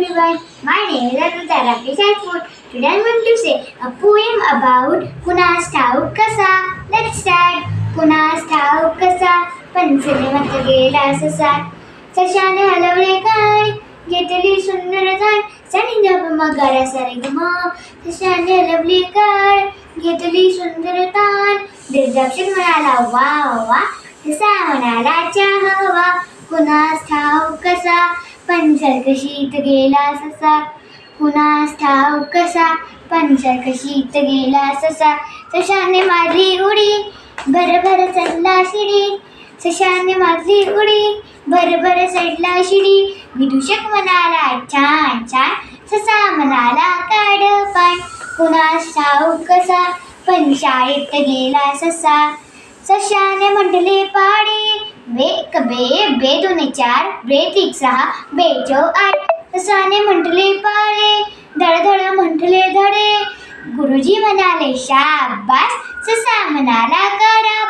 everyone, my name is Arpita Rakesh Rathod. Today I am going to say a poem about कुणास ठाऊक कसा. Let's start. कुणास ठाऊक कसा पंचले मत गेला ससा. सशाने हलवले काय घेतली सुंदर जाण सनी जप मगारा सारे गम. सशाने हलवले काय घेतली सुंदर तान दिलजाक्षक म्हणाला वा वा. ससा म्हणाला चाहवा कुणास ठाऊक कसा पंचर कशीत गेला ससा. कुणास ठाऊक कसा पंचर कशीत गेला ससा. सशाने मारली उडी भरभर चढला शिडी. सशाने मारली उडी भरभर चढला शिडी. विदूषक म्हणाला छान छान ससा म्हणाला काढ पाय. कुणास ठाऊक कसा पंचाळीत गेला ससा. सशाने म्हटले पाडे एक बे बे दोन्ही चार बे तीन सहा बे चौ आठ. ससाने म्हटले पाळे धडधड म्हटले धडे. गुरुजी म्हणाले शाबास. ससा म्हणाला करा